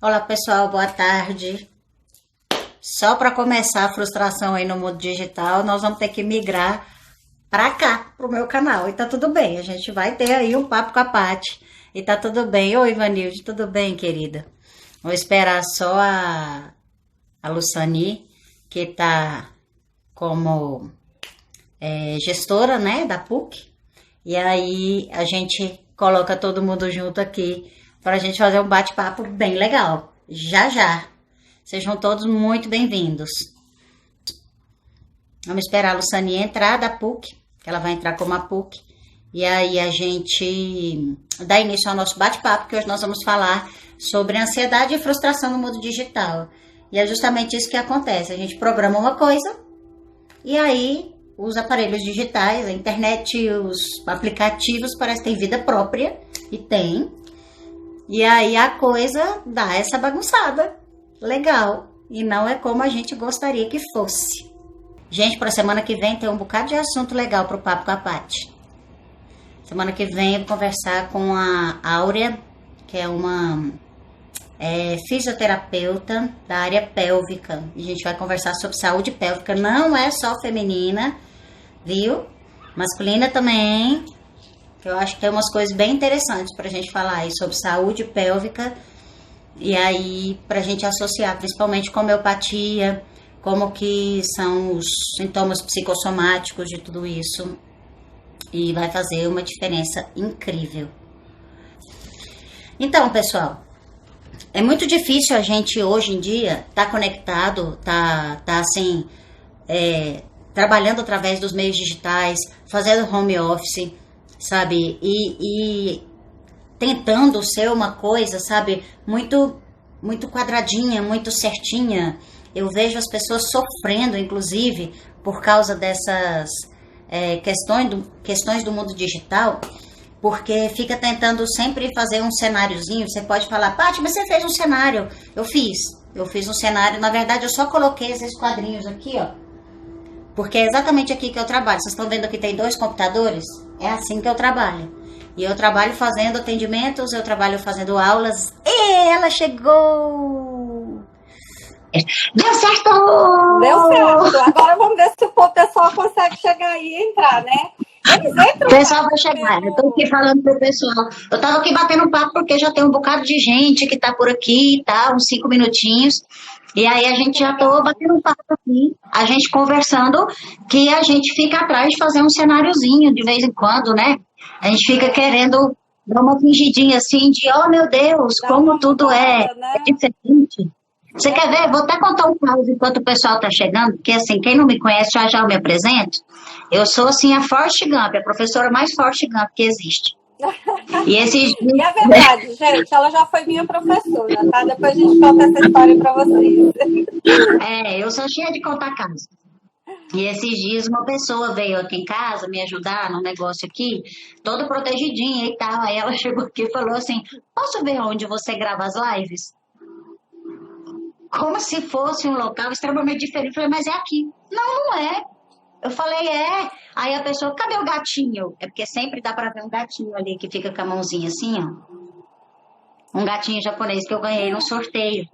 Olá pessoal, boa tarde. Só para começar a frustração aí no mundo digital, nós vamos ter que migrar para cá, pro meu canal. E tá tudo bem, a gente vai ter aí um papo com a Paty. E tá tudo bem. Oi, Ivanilde, tudo bem, querida? Vou esperar só a Lucani, que tá como gestora, né, da PUC. E aí a gente coloca todo mundo junto aqui para a gente fazer um bate-papo bem legal. Já, já. Sejam todos muito bem-vindos. Vamos esperar a Lucani entrar da PUC, que ela vai entrar como a PUC. E aí a gente dá início ao nosso bate-papo, que hoje nós vamos falar sobre ansiedade e frustração no mundo digital. E é justamente isso que acontece. A gente programa uma coisa e aí os aparelhos digitais, a internet, os aplicativos parecem ter vida própria, e tem. E aí a coisa dá essa bagunçada. Legal. E não é como a gente gostaria que fosse. Gente, para a semana que vem tem um bocado de assunto legal para o Papo com a Paty. Semana que vem eu vou conversar com a Áurea, que é uma fisioterapeuta da área pélvica. E a gente vai conversar sobre saúde pélvica. Não é só feminina, viu? Masculina também. Eu acho que tem umas coisas bem interessantes para a gente falar aí sobre saúde pélvica. E aí, para a gente associar principalmente com homeopatia, como que são os sintomas psicossomáticos de tudo isso. E vai fazer uma diferença incrível. Então, pessoal, é muito difícil a gente hoje em dia estar conectado, tá assim, trabalhando através dos meios digitais, fazendo home office, sabe? E tentando ser uma coisa, sabe? Muito quadradinha, muito certinha. Eu vejo as pessoas sofrendo, inclusive, por causa dessas questões do mundo digital, porque fica tentando sempre fazer um cenáriozinho. Você pode falar, Paty, mas você fez um cenário. Eu fiz um cenário. Na verdade, eu só coloquei esses quadrinhos aqui, ó, porque é exatamente aqui que eu trabalho. Vocês estão vendo que tem 2 computadores? É assim que eu trabalho. E eu trabalho fazendo atendimentos, eu trabalho fazendo aulas. E ela chegou! Deu certo! Deu certo. Agora vamos ver se o pessoal consegue chegar aí e entrar, né? Eles entram. O pessoal vai chegar. Eu tô aqui falando pro pessoal. Eu tava aqui batendo um papo porque já tem um bocado de gente que tá por aqui e tá, uns 5 minutinhos. E aí a gente já tô batendo um papo aqui, a gente conversando, que a gente fica atrás de fazer um cenáriozinho de vez em quando, né? A gente fica querendo dar uma fingidinha assim de, oh meu Deus, como tudo é diferente. Você quer ver? Vou até contar um caso enquanto o pessoal tá chegando, porque assim, quem não me conhece, já eu me apresento. Eu sou assim a Forrest Gump, a professora mais Forrest Gump que existe. E é verdade, gente, ela já foi minha professora, tá? Depois a gente conta essa história pra vocês. Eu sou cheia de contar casos. E esses dias uma pessoa veio aqui em casa me ajudar num negócio aqui, toda protegidinha e tal. Aí ela chegou aqui e falou assim, posso ver onde você grava as lives? Como se fosse um local extremamente diferente. Eu falei, mas é aqui. Não, não é. Eu falei, é. Aí a pessoa, cadê o gatinho? É porque sempre dá pra ver um gatinho ali que fica com a mãozinha assim, ó. Um gatinho japonês que eu ganhei num sorteio.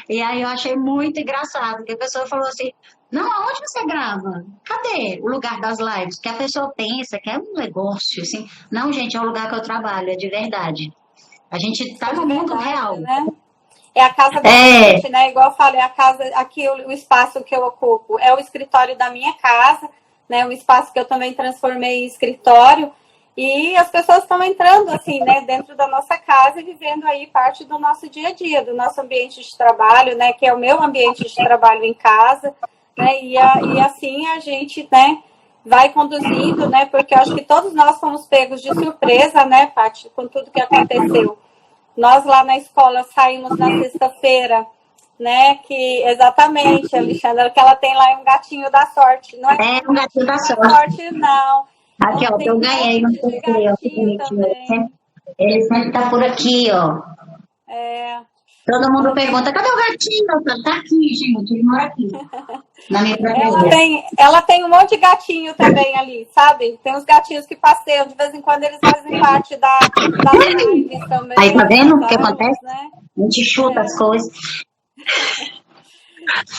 E aí eu achei muito engraçado, porque a pessoa falou assim, não, aonde você grava? Cadê o lugar das lives? Que a pessoa pensa que é um negócio, assim. Não, gente, é o lugar que eu trabalho, é de verdade. A gente tá no mundo real. Né? É a casa da gente, né? Igual eu falei, a casa, aqui o espaço que eu ocupo é o escritório da minha casa, né? Um espaço que eu também transformei em escritório. E as pessoas estão entrando, assim, né? Dentro da nossa casa e vivendo aí parte do nosso dia a dia, do nosso ambiente de trabalho, né? Que é o meu ambiente de trabalho em casa, né? E assim a gente, né? Vai conduzindo, né? Porque eu acho que todos nós fomos pegos de surpresa, né, Paty? Com tudo que aconteceu. Nós lá na escola saímos na sexta-feira, né? Que exatamente, Alexandra, que ela tem lá um gatinho da sorte. Não é um gatinho da sorte, não. Aqui, ó, eu ganhei no sorteio. Ele sempre tá por aqui, ó. Todo mundo pergunta, cadê o gatinho? Eu falo, tá aqui, gente, ele mora aqui. Na minha própria ela tem um monte de gatinho também ali, sabe? Tem uns gatinhos que passeiam, de vez em quando eles fazem parte da live também. Aí, tá vendo o que acontece? Né? A gente chuta as coisas.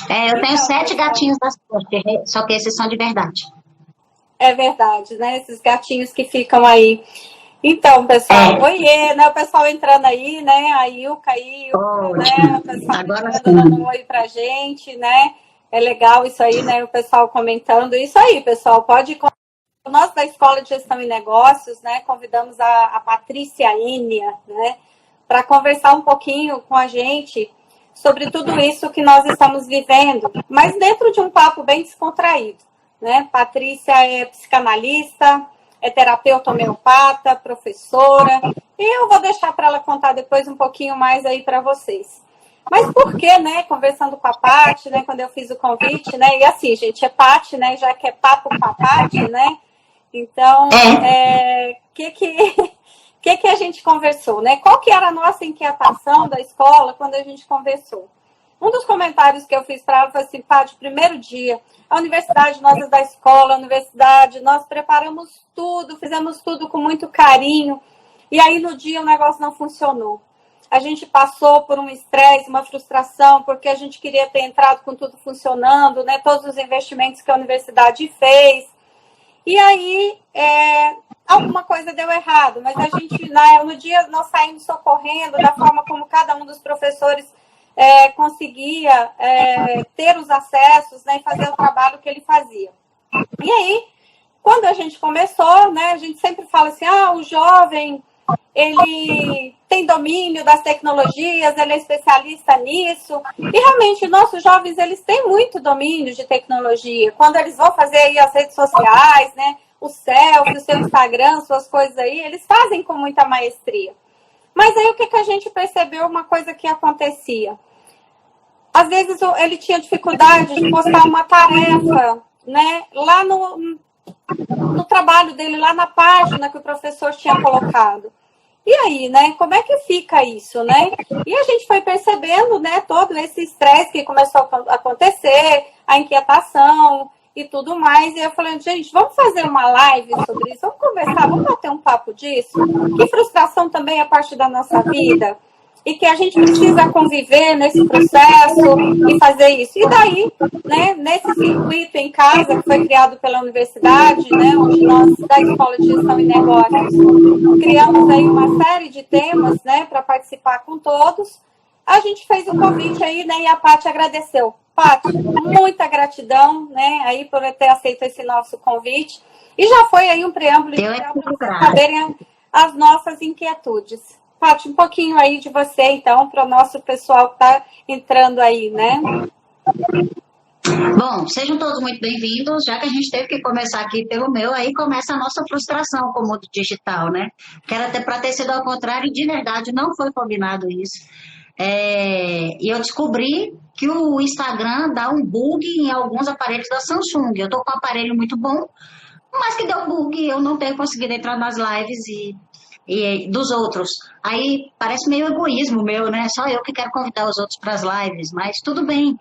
Eu tenho 7 gatinhos da sorte, só que esses são de verdade. É verdade, né? Esses gatinhos que ficam aí. Então, pessoal, oiê, né? O pessoal entrando aí, né? A Ilka aí, né? O pessoal entrando, dando um oi pra gente, né? É legal isso aí, né? O pessoal comentando. Isso aí, pessoal, pode... Nós da Escola de Gestão e Negócios, né? Convidamos a Patrícia Enia, né? Para conversar um pouquinho com a gente sobre tudo isso que nós estamos vivendo, mas dentro de um papo bem descontraído, né? Patrícia é psicanalista, é terapeuta homeopata, professora, e eu vou deixar para ela contar depois um pouquinho mais aí para vocês. Mas por que, né, conversando com a Paty, né, quando eu fiz o convite, né, e assim, gente, é Paty, né, já que é papo com a Paty, né, então, que a gente conversou, né, qual que era a nossa inquietação da escola quando a gente conversou? Um dos comentários que eu fiz para ela foi assim, Paty, primeiro dia, a universidade, nós da escola, a universidade, nós preparamos tudo, fizemos tudo com muito carinho, e aí no dia o negócio não funcionou. A gente passou por um estresse, uma frustração, porque a gente queria ter entrado com tudo funcionando, né? Todos os investimentos que a universidade fez. E aí, alguma coisa deu errado, mas a gente, no dia, nós saímos socorrendo da forma como cada um dos professores conseguia ter os acessos, né, e fazer o trabalho que ele fazia. E aí, quando a gente começou, né, a gente sempre fala assim, o jovem, ele tem domínio das tecnologias, ele é especialista nisso, e realmente nossos jovens, eles têm muito domínio de tecnologia, quando eles vão fazer aí as redes sociais, né, o selfie, o seu Instagram, suas coisas aí, eles fazem com muita maestria. Mas aí o que a gente percebeu, uma coisa que acontecia, às vezes ele tinha dificuldade de postar uma tarefa, né, lá no trabalho dele, lá na página que o professor tinha colocado. E aí, né, como é que fica isso, né? E a gente foi percebendo, né, todo esse estresse que começou a acontecer, a inquietação e tudo mais. E eu falei, gente, vamos fazer uma live sobre isso, vamos conversar, vamos bater um papo disso? Que frustração também é parte da nossa vida e que a gente precisa conviver nesse processo e fazer isso. E daí, né, nesse circuito em casa que foi criado pela universidade, né, onde nós, da Escola de Gestão e Negócios, criamos aí uma série de temas, né, para participar com todos, a gente fez o convite aí, né, e a Paty agradeceu. Paty, muita gratidão, né, aí por ter aceito esse nosso convite. E já foi aí um preâmbulo para vocês saberem as nossas inquietudes. Paty, um pouquinho aí de você, então, para o nosso pessoal que está entrando aí, né? Bom, sejam todos muito bem-vindos, já que a gente teve que começar aqui pelo meu, aí começa a nossa frustração com o mundo digital, né? Quero até para ter sido ao contrário, e de verdade não foi combinado isso. E eu descobri que o Instagram dá um bug em alguns aparelhos da Samsung. Eu estou com um aparelho muito bom, mas que deu bug, eu não tenho conseguido entrar nas lives e dos outros. Aí parece meio egoísmo meu, né? Só eu que quero convidar os outros para as lives, mas tudo bem.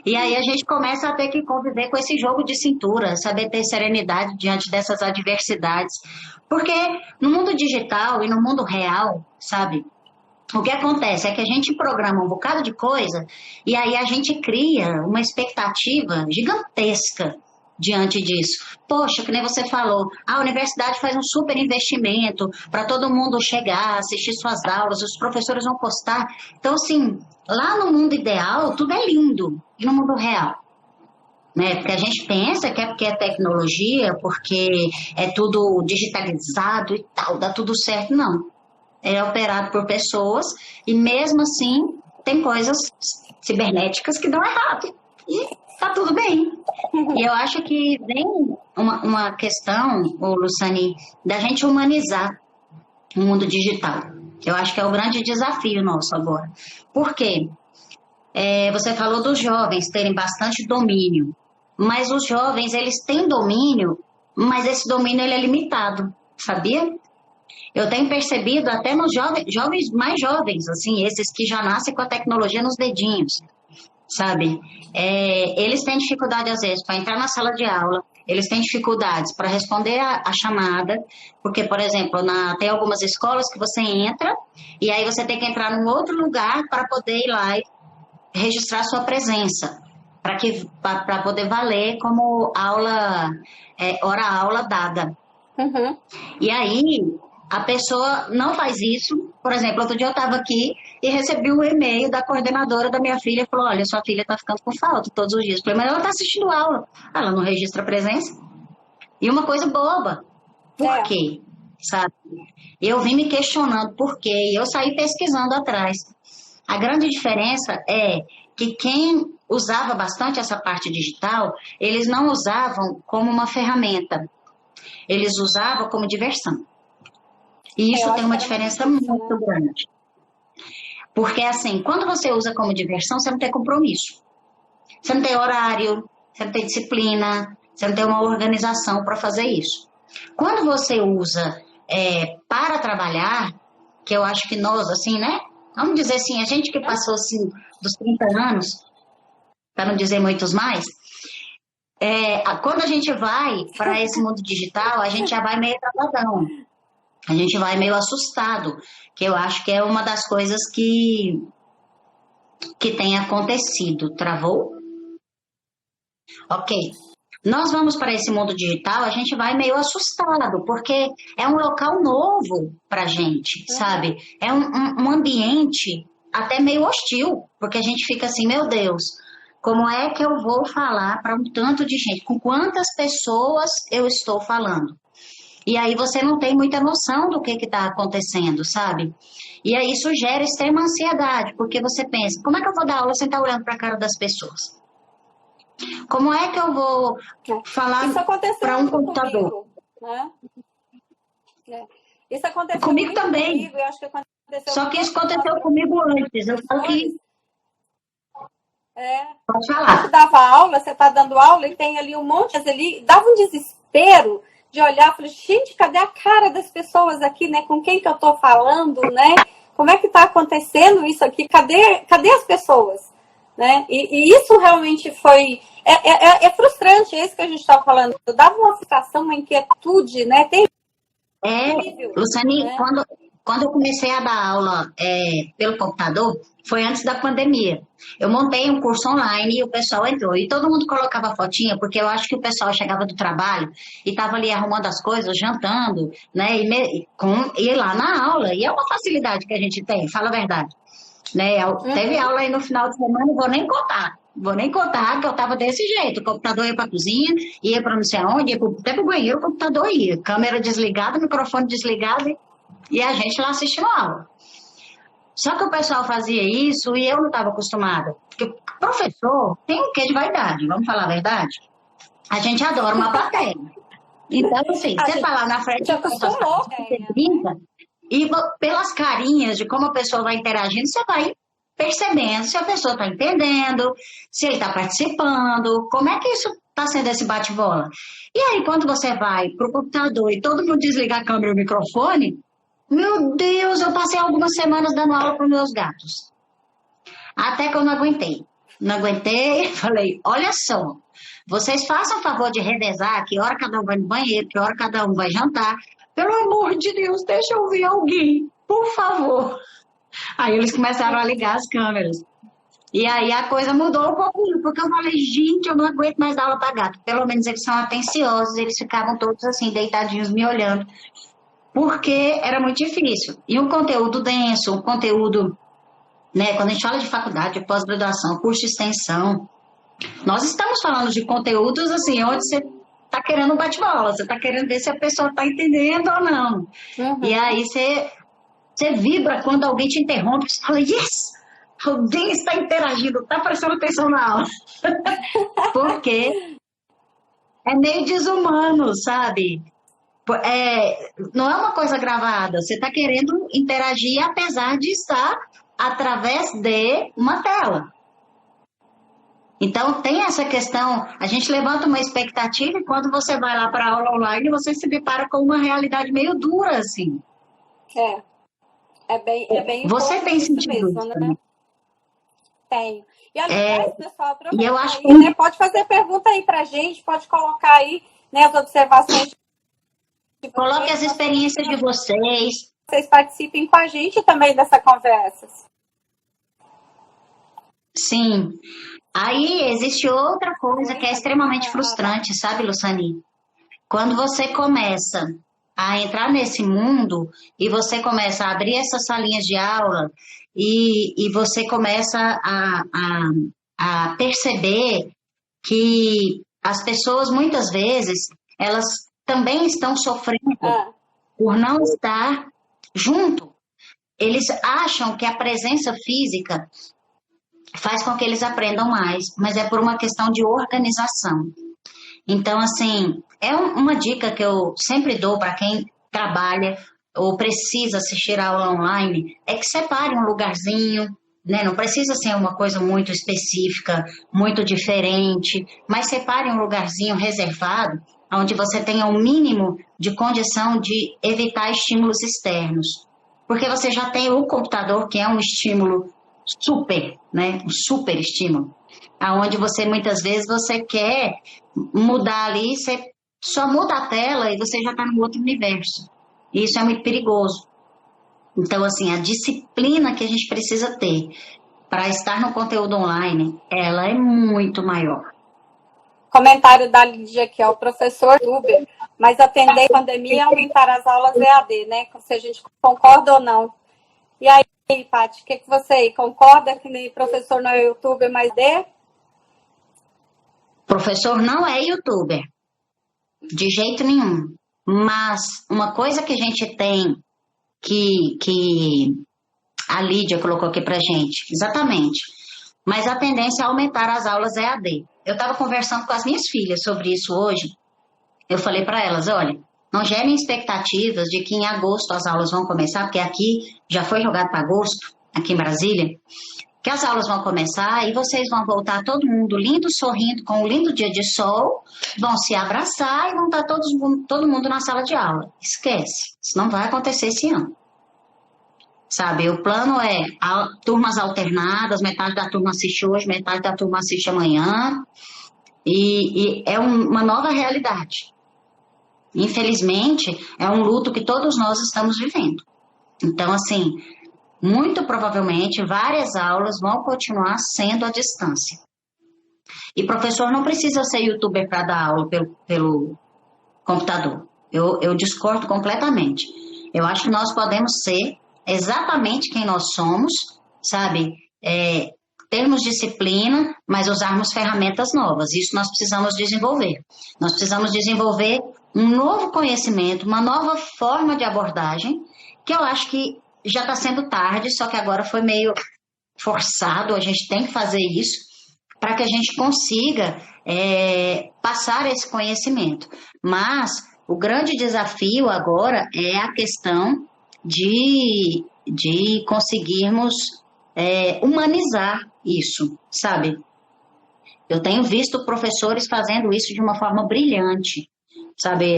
E aí a gente começa a ter que conviver com esse jogo de cintura, saber ter serenidade diante dessas adversidades. Porque no mundo digital e no mundo real, sabe, o que acontece é que a gente programa um bocado de coisa e aí a gente cria uma expectativa gigantesca diante disso. Poxa, que nem você falou, a universidade faz um super investimento para todo mundo chegar, assistir suas aulas, os professores vão postar. Então, assim, lá no mundo ideal, tudo é lindo. E no mundo real? Né? Porque a gente pensa que é porque é tecnologia, porque é tudo digitalizado e tal, dá tudo certo. Não. É operado por pessoas e mesmo assim tem coisas cibernéticas que dão errado. E tá tudo bem. E eu acho que vem uma questão, Luciane, da gente humanizar o mundo digital. Eu acho que é o grande desafio nosso agora. Por quê? Você falou dos jovens terem bastante domínio, mas os jovens, eles têm domínio, mas esse domínio ele é limitado, sabia? Eu tenho percebido até nos jovens mais jovens, assim, esses que já nascem com a tecnologia nos dedinhos, sabe? Eles têm dificuldade, às vezes, para entrar na sala de aula, eles têm dificuldades para responder a chamada, porque, por exemplo, tem algumas escolas que você entra e aí você tem que entrar num outro lugar para poder ir lá e registrar sua presença, para poder valer como aula, hora-aula dada. Uhum. E aí, a pessoa não faz isso. Por exemplo, outro dia eu estava aqui e recebi um e-mail da coordenadora da minha filha e falou, olha, sua filha está ficando com falta todos os dias. Eu falei, mas ela está assistindo aula. Ela não registra presença. E uma coisa boba. Por quê? Sabe? Eu vim me questionando por quê. E eu saí pesquisando atrás. A grande diferença é que quem usava bastante essa parte digital, eles não usavam como uma ferramenta. Eles usavam como diversão. E isso tem uma diferença muito grande. Porque, assim, quando você usa como diversão, você não tem compromisso. Você não tem horário, você não tem disciplina, você não tem uma organização para fazer isso. Quando você usa para trabalhar, que eu acho que nós, assim, né? Vamos dizer assim, a gente que passou, assim, dos 30 anos, para não dizer muitos mais, quando a gente vai para esse mundo digital, a gente já vai meio travadão. A gente vai meio assustado, que eu acho que é uma das coisas que tem acontecido. Travou? Ok. Nós vamos para esse mundo digital, a gente vai meio assustado, porque é um local novo para a gente, sabe? É um ambiente até meio hostil, porque a gente fica assim, meu Deus, como é que eu vou falar para um tanto de gente? Com quantas pessoas eu estou falando? E aí você não tem muita noção do que está acontecendo, sabe? E aí isso gera extrema ansiedade, porque você pensa, como é que eu vou dar aula sem estar olhando para a cara das pessoas? Como é que eu vou falar para um computador? Comigo, né? Isso aconteceu comigo também. Comigo, eu acho que aconteceu. Só que isso aconteceu comigo antes. Eu falo que... Pode falar. Você dava aula, você está dando aula e tem ali um monte ali, dava um desespero de olhar, falei, gente, cadê a cara das pessoas aqui, né? Com quem que eu estou falando, né? Como é que está acontecendo isso aqui? Cadê as pessoas? Né? E isso realmente foi... É frustrante, é isso que a gente estava falando. Dava uma frustração, uma inquietude, né? Terrível, Luciane, né? Quando eu comecei a dar aula pelo computador, foi antes da pandemia. Eu montei um curso online e o pessoal entrou. E todo mundo colocava fotinha, porque eu acho que o pessoal chegava do trabalho e estava ali arrumando as coisas, jantando, né? E ir lá na aula. E é uma facilidade que a gente tem, fala a verdade. Né? Teve aula aí no final de semana, vou nem contar que eu estava desse jeito. O computador ia para a cozinha, ia para não sei aonde, ia até para o banheiro, o computador ia. Câmera desligada, microfone desligado e a gente lá assistindo a aula. Só que o pessoal fazia isso e eu não estava acostumada. Porque o professor tem um quê de vaidade, vamos falar a verdade? A gente adora uma plateia. Então, assim, você falar na frente de pessoas, você brinca, e pelas carinhas de como a pessoa vai interagindo, você vai percebendo se a pessoa está entendendo, se ele está participando, como é que isso está sendo esse bate-bola. E aí, quando você vai para o computador e todo mundo desliga a câmera e o microfone, meu Deus, eu passei algumas semanas dando aula para os meus gatos. Até que eu não aguentei. Não aguentei, falei, olha só, vocês façam o favor de revezar que hora cada um vai no banheiro, que hora cada um vai jantar. Pelo amor de Deus, deixa eu ver alguém, por favor. Aí eles começaram a ligar as câmeras. E aí a coisa mudou um pouquinho, porque eu falei, gente, eu não aguento mais dar aula para gato. Pelo menos eles são atenciosos, eles ficavam todos assim, deitadinhos, me olhando. Porque era muito difícil. E um conteúdo denso, um conteúdo, né, quando a gente fala de faculdade, de pós-graduação, curso de extensão, nós estamos falando de conteúdos assim, onde você está querendo um bate-bola, você está querendo ver se a pessoa está entendendo ou não. E aí você vibra quando alguém te interrompe, você fala, yes! Alguém está interagindo, está prestando atenção na aula. Porque é meio desumano, sabe? Não é uma coisa gravada, você está querendo interagir apesar de estar através de uma tela. Então tem essa questão, a gente levanta uma expectativa e quando você vai lá para a aula online, você se depara com uma realidade meio dura, assim. É bem você tem sentido mesmo, né? Tenho. E aliás, pessoal, e eu acho aí, né? Pode fazer pergunta aí pra gente, pode colocar aí né, as observações de Coloque as experiências de vocês. Vocês participem com a gente também dessa conversa. Sim. Aí existe outra coisa que é extremamente frustrante, sabe, Lucani? Quando você começa a entrar nesse mundo e você começa a abrir essas salinhas de aula e você começa a perceber que as pessoas, muitas vezes, elas também estão sofrendo por não estar junto. Eles acham que a presença física faz com que eles aprendam mais, mas é por uma questão de organização. Então, assim, é uma dica que eu sempre dou para quem trabalha ou precisa assistir a aula online, é que separe um lugarzinho, né? Não precisa ser uma coisa muito específica, muito diferente, mas separe um lugarzinho reservado, onde você tenha um mínimo de condição de evitar estímulos externos. Porque você já tem o computador, que é um estímulo super, né? Um super estímulo. Aonde você, muitas vezes, você quer mudar ali, você só muda a tela e você já está num outro universo. E isso é muito perigoso. Então, assim, a disciplina que a gente precisa ter para estar no conteúdo online, ela é muito maior. Comentário da Lídia aqui, ó, o professor Uber, mas atender a pandemia e aumentar as aulas EAD, né? Se a gente concorda ou não. E aí, Paty, o que você concorda que nem professor não é youtuber, mas Professor não é youtuber, de jeito nenhum. Mas uma coisa que a gente tem que a Lídia colocou aqui pra gente, exatamente. Mas a tendência é aumentar as aulas EAD. Eu estava conversando com as minhas filhas sobre isso hoje. Eu falei para elas, olha, não gerem expectativas de que em agosto as aulas vão começar, porque aqui já foi jogado para agosto, aqui em Brasília, que as aulas vão começar e vocês vão voltar todo mundo lindo, sorrindo, com um lindo dia de sol, vão se abraçar e vão estar todo mundo na sala de aula. Esquece, isso não vai acontecer esse ano. Sabe, o plano é turmas alternadas, metade da turma assiste hoje, metade da turma assiste amanhã, e é uma nova realidade. Infelizmente, é um luto que todos nós estamos vivendo. Então, assim, muito provavelmente várias aulas vão continuar sendo à distância. E professor não precisa ser youtuber para dar aula pelo computador. Eu discordo completamente. Eu acho que nós podemos ser exatamente quem nós somos, sabe? Termos disciplina, mas usarmos ferramentas novas. Isso nós precisamos desenvolver. Nós precisamos desenvolver um novo conhecimento, uma nova forma de abordagem, que eu acho que já está sendo tarde, só que agora foi meio forçado, a gente tem que fazer isso, para que a gente consiga passar esse conhecimento. Mas o grande desafio agora é a questão de conseguirmos humanizar isso, sabe? Eu tenho visto professores fazendo isso de uma forma brilhante, sabe?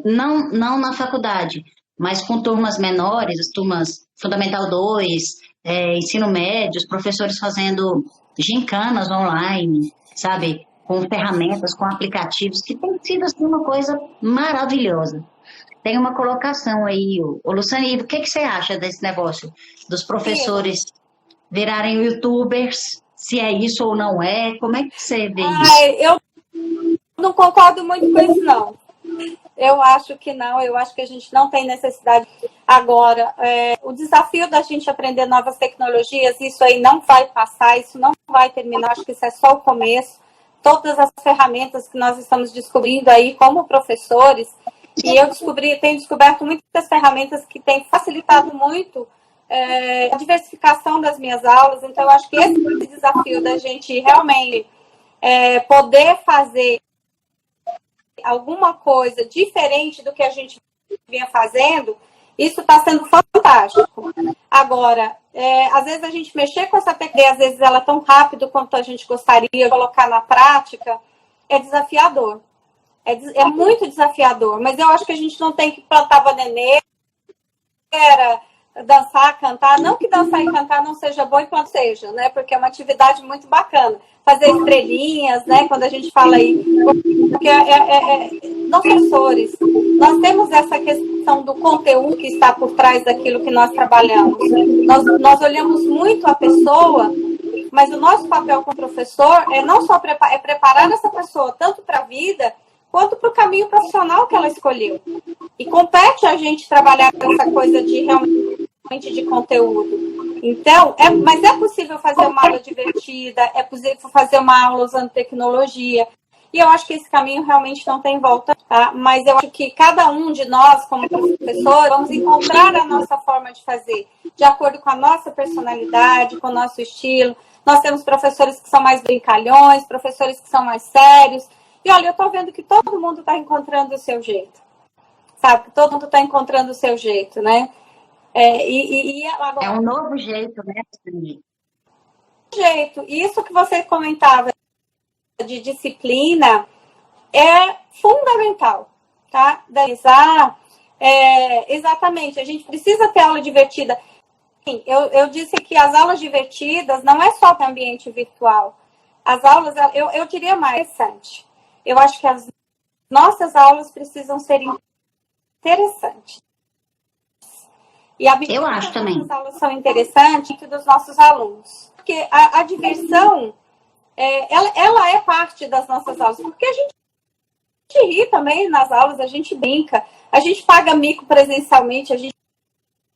Não na faculdade, mas com turmas menores, as turmas Fundamental 2, ensino médio, os professores fazendo gincanas online, sabe? Com ferramentas, com aplicativos, que tem sido assim, uma coisa maravilhosa. Tem uma colocação aí, ô Luciane, o que você acha desse negócio dos professores virarem youtubers? Se é isso ou não é? Como é que você vê isso? Eu não concordo muito com isso, não. Eu acho que não, eu acho que a gente não tem necessidade. Agora, o desafio da gente aprender novas tecnologias, isso aí não vai passar, isso não vai terminar, acho que isso é só o começo. Todas as ferramentas que nós estamos descobrindo aí como professores, e eu tenho descoberto muitas ferramentas que têm facilitado muito a diversificação das minhas aulas, então eu acho que esse é o desafio da gente realmente poder fazer alguma coisa diferente do que a gente vinha fazendo, isso está sendo fantástico. Agora, às vezes a gente mexer com essa tecnologia, às vezes ela é tão rápido quanto a gente gostaria de colocar na prática, é desafiador. É muito desafiador, mas eu acho que a gente não tem que plantar bananeira, dançar, cantar, não que dançar e cantar não seja bom enquanto seja, né? Porque é uma atividade muito bacana. Fazer estrelinhas, né? Quando a gente fala aí, porque nós professores, nós temos essa questão do conteúdo que está por trás daquilo que nós trabalhamos. Nós olhamos muito a pessoa, mas o nosso papel como professor é não só preparar essa pessoa tanto para a vida, quanto para o caminho profissional que ela escolheu. E compete a gente trabalhar essa coisa de realmente de conteúdo. Então, mas é possível fazer uma aula divertida, é possível fazer uma aula usando tecnologia. E eu acho que esse caminho realmente não tem volta, tá? Mas eu acho que cada um de nós, como professor, vamos encontrar a nossa forma de fazer, de acordo com a nossa personalidade, com o nosso estilo. Nós temos professores que são mais brincalhões, professores que são mais sérios. E olha, eu estou vendo que todo mundo está encontrando o seu jeito. Sabe? Que todo mundo está encontrando o seu jeito, né? Agora, é um novo jeito, né? Jeito. Isso que você comentava de disciplina é fundamental, tá? Exatamente. A gente precisa ter aula divertida. Eu disse que as aulas divertidas não é só para ambiente virtual. As aulas, eu diria mais interessante. Eu acho que as nossas aulas precisam ser interessantes. E eu acho também. As aulas são interessantes dos nossos alunos. Porque a diversão, ela é parte das nossas aulas. Porque a gente ri também nas aulas, a gente brinca. A gente paga mico presencialmente, a gente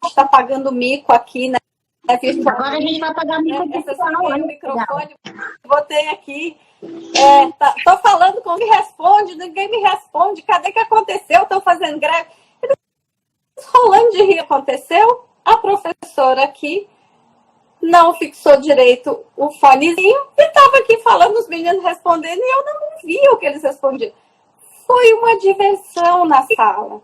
está pagando mico aqui, né? Agora a gente vai pagar mico o microfone, botei aqui. Tô falando com ninguém me responde. Cadê que aconteceu? Estão fazendo greve. Rolando de rir aconteceu. A professora aqui não fixou direito o fonezinho e estava aqui falando, os meninos respondendo, e eu não via o que eles respondiam. Foi uma diversão na sala.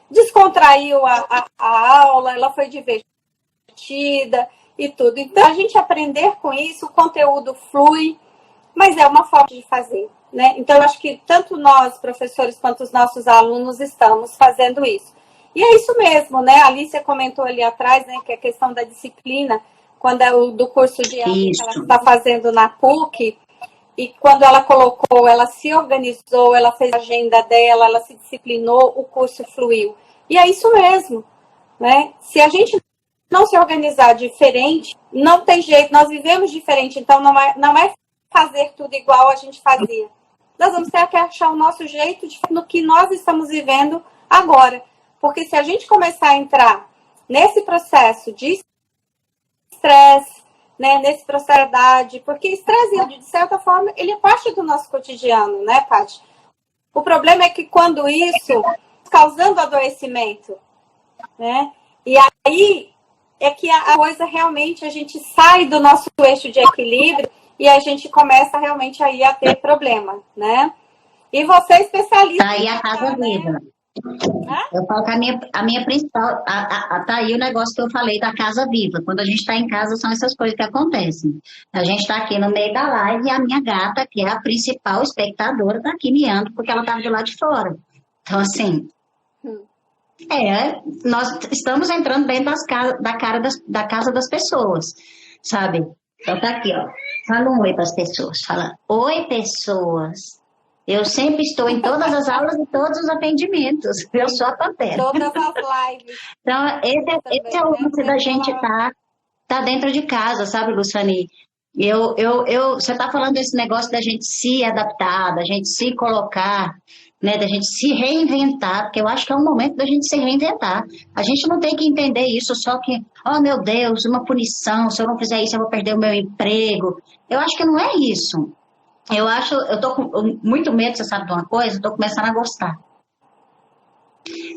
Descontraiu a aula, ela foi divertida e tudo. Então, a gente aprender com isso, o conteúdo flui, mas é uma forma de fazer, né? Então, eu acho que tanto nós, professores, quanto os nossos alunos estamos fazendo isso. E é isso mesmo, né? A Alicia comentou ali atrás, né, que é a questão da disciplina, quando do curso de ela que ela está fazendo na PUC, e quando ela colocou, ela se organizou, ela fez a agenda dela, ela se disciplinou, o curso fluiu. E é isso mesmo, né? Se a gente não se organizar diferente, não tem jeito, nós vivemos diferente, então não é fazer tudo igual a gente fazia. Nós vamos ter que achar o nosso jeito no que nós estamos vivendo agora. Porque se a gente começar a entrar nesse processo de estresse, né, nesse processo de ansiedade, porque estresse, de certa forma, ele é parte do nosso cotidiano, né, Paty? O problema é que quando isso causando adoecimento, né? E aí é que a coisa realmente, a gente sai do nosso eixo de equilíbrio e a gente começa realmente aí a ter problema, né? E você é especialista. Tá aí a casa viva. Eu falo que a minha principal, tá aí o negócio que eu falei da casa viva. Quando a gente está em casa, são essas coisas que acontecem. A gente está aqui no meio da live e a minha gata, que é a principal espectadora, está aqui miando porque ela estava de lá de fora. Então, assim, nós estamos entrando dentro da casa das pessoas, sabe? Então tá aqui, ó. Fala um oi para as pessoas. Fala, oi, pessoas. Eu sempre estou em todas as aulas e todos os atendimentos. Eu sou a Pantera. Todas as lives. Então, esse é o lance da gente tá dentro de casa, sabe, Luciane? Você está falando desse negócio da gente se adaptar, da gente se colocar, né, da gente se reinventar, porque eu acho que é um momento da gente se reinventar. A gente não tem que entender isso só que, oh meu Deus, uma punição, se eu não fizer isso eu vou perder o meu emprego. Eu acho que não é isso. Eu tô com muito medo, você sabe de uma coisa? Eu tô começando a gostar.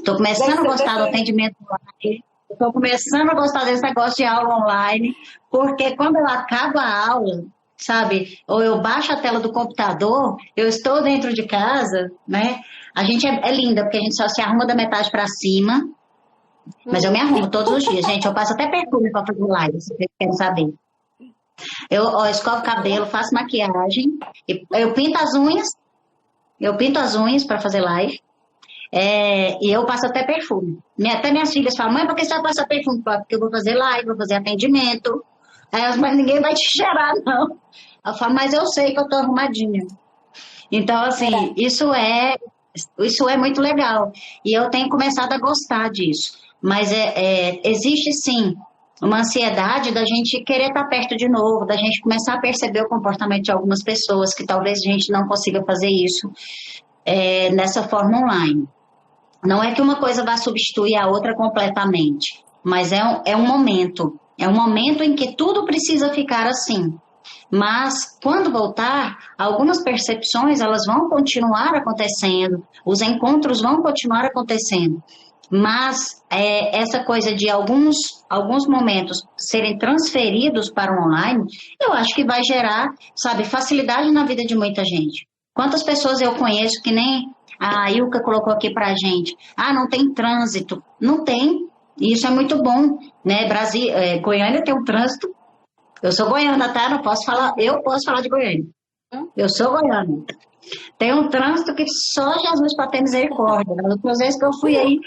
Tô começando a gostar do atendimento online. Estou começando a gostar desse negócio de aula online, porque quando eu acabo a aula, sabe, ou eu baixo a tela do computador, eu estou dentro de casa, né? A gente é linda, porque a gente só se arruma da metade para cima, mas eu me arrumo todos os dias, gente. Eu passo até perfume para fazer live, se vocês querem saber. Eu escovo o cabelo, faço maquiagem, eu pinto as unhas para fazer live. E eu passo até perfume. Até minhas filhas falam, mãe, por que você vai passar perfume? Porque eu vou fazer live, vou fazer atendimento. Aí elas, mas ninguém vai te cheirar, não. Eu falo, mas eu sei que eu tô arrumadinha. Então, assim, isso é muito legal. E eu tenho começado a gostar disso. Mas existe, sim, uma ansiedade da gente querer estar perto de novo, da gente começar a perceber o comportamento de algumas pessoas, que talvez a gente não consiga fazer isso nessa forma online. Não é que uma coisa vá substituir a outra completamente, mas é um momento. É um momento em que tudo precisa ficar assim. Mas, quando voltar, algumas percepções elas vão continuar acontecendo, os encontros vão continuar acontecendo. Mas essa coisa de alguns momentos serem transferidos para o online, eu acho que vai gerar, sabe, facilidade na vida de muita gente. Quantas pessoas eu conheço que nem a Ilka colocou aqui para a gente? Ah, não tem trânsito. Não tem. E isso é muito bom, né? Goiânia tem um trânsito. Eu sou goiana, tá? Não posso falar. Eu posso falar de Goiânia. Eu sou goiana. Tem um trânsito que só Jesus para ter misericórdia. As outras vezes que eu fui aí.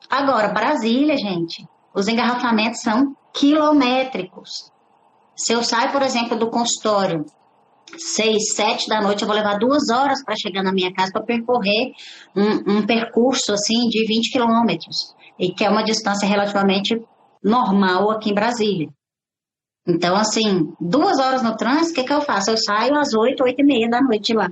Agora, Brasília, gente, os engarrafamentos são quilométricos. Se eu saio, por exemplo, do consultório 6, 7 da noite, eu vou levar 2 horas para chegar na minha casa para percorrer um percurso assim de 20 quilômetros, e que é uma distância relativamente normal aqui em Brasília. Então, assim, 2 horas no trânsito, o que eu faço? Eu saio às 8, 8h30 da noite lá.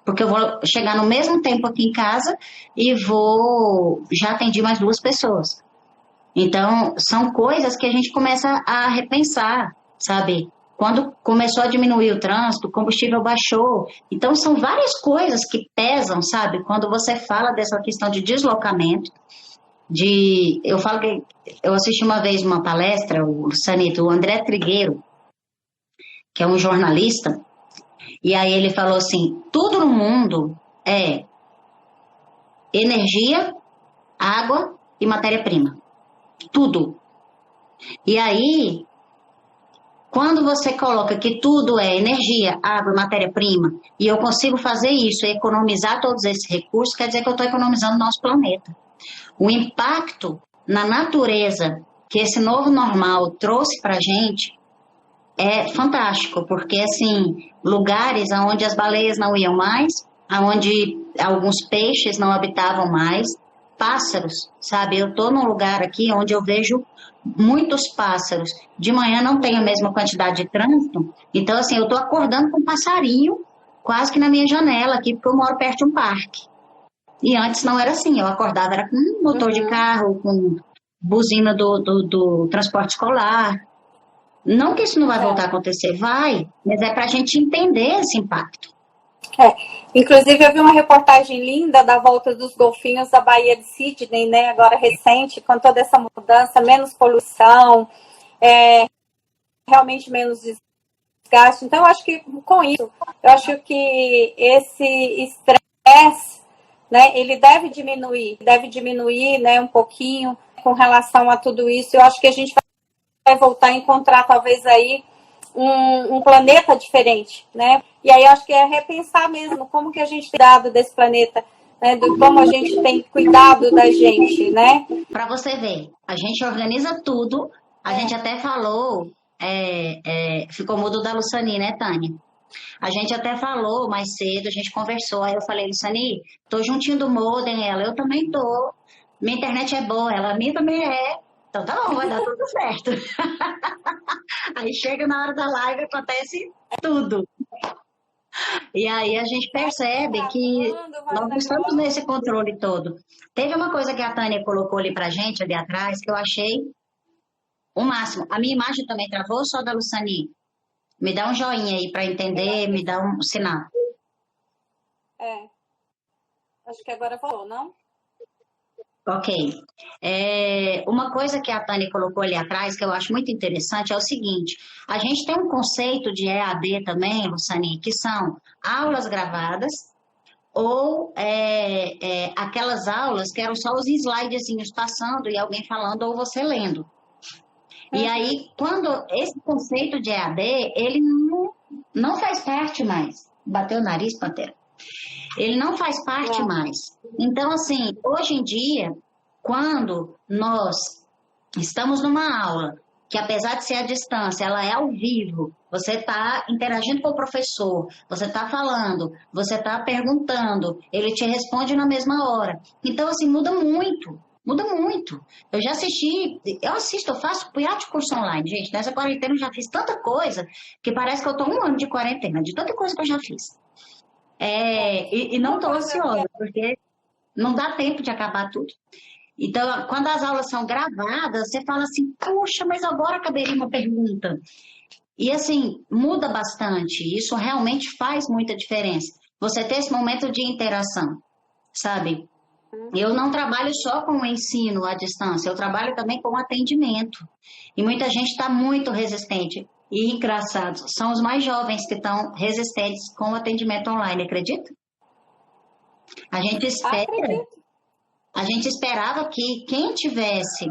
Porque eu vou chegar no mesmo tempo aqui em casa e já atendi mais 2 pessoas. Então, são coisas que a gente começa a repensar, sabe? Quando começou a diminuir o trânsito, o combustível baixou. Então, são várias coisas que pesam, sabe? Quando você fala dessa questão de deslocamento, eu falo que eu assisti uma vez uma palestra, o Sanito, o André Trigueiro, que é um jornalista, e aí ele falou assim, tudo no mundo é energia, água e matéria-prima. Tudo. E aí, quando você coloca que tudo é energia, água e matéria-prima, e eu consigo fazer isso e economizar todos esses recursos, quer dizer que eu estou economizando o nosso planeta. O impacto na natureza que esse novo normal trouxe para a gente é fantástico, porque, assim, lugares onde as baleias não iam mais, onde alguns peixes não habitavam mais, pássaros, sabe? Eu estou num lugar aqui onde eu vejo muitos pássaros. De manhã não tem a mesma quantidade de trânsito, então, assim, eu estou acordando com um passarinho quase que na minha janela aqui, porque eu moro perto de um parque. E antes não era assim, eu acordava era com motor de carro, com buzina do transporte escolar. Não que isso não vai voltar a acontecer, vai, mas é para a gente entender esse impacto. Inclusive, eu vi uma reportagem linda da volta dos golfinhos da Baía de Sydney, né, agora recente, com toda essa mudança, menos poluição, realmente menos desgaste. Então, eu acho que com isso, eu acho que esse estresse, né, ele deve diminuir, né, um pouquinho com relação a tudo isso. Eu acho que a gente vai voltar a encontrar talvez aí um planeta diferente, né? E aí eu acho que é repensar mesmo como que a gente tem cuidado desse planeta, né? De como a gente tem cuidado da gente, né? Para você ver, a gente organiza tudo, a gente até falou, ficou mudo da Lucani, né, Tânia? A gente até falou mais cedo, a gente conversou, aí eu falei, Lucani, tô juntinho do modem, eu também tô, minha internet é boa, a minha também é. Então tá bom, vai dar tudo certo. Aí chega na hora da live, acontece tudo. E aí a gente percebe que nós não estamos nesse controle todo. Teve uma coisa que a Tânia colocou ali pra gente, ali atrás, que eu achei o máximo. A minha imagem também travou ou só da Lucani? Me dá um joinha aí pra entender, me dá um sinal. Acho que agora falou, não? Ok. Uma coisa que a Tânia colocou ali atrás, que eu acho muito interessante, é o seguinte: a gente tem um conceito de EAD também, Lucani, que são aulas gravadas ou aquelas aulas que eram só os slidezinhos passando e alguém falando ou você lendo. E aí, quando esse conceito de EAD, ele não faz parte mais. Bateu o nariz, Pantera? Ele não faz parte mais. Então, assim, hoje em dia, quando nós estamos numa aula, que apesar de ser à distância, ela é ao vivo, você está interagindo com o professor, você está falando, você está perguntando, ele te responde na mesma hora. Então, assim, muda muito. Muda muito. Eu já assisti, eu faço punhado de curso online, gente. Nessa quarentena eu já fiz tanta coisa que parece que eu estou 1 ano de quarentena, de tanta coisa que eu já fiz. E não estou ansiosa, porque não dá tempo de acabar tudo. Então, quando as aulas são gravadas, você fala assim, puxa, mas agora caberia uma pergunta. E assim, muda bastante. Isso realmente faz muita diferença. Você ter esse momento de interação, sabe? Eu não trabalho só com o ensino à distância, eu trabalho também com o atendimento. E muita gente está muito resistente. E engraçado, são os mais jovens que estão resistentes com o atendimento online, acredita? A gente esperava que quem tivesse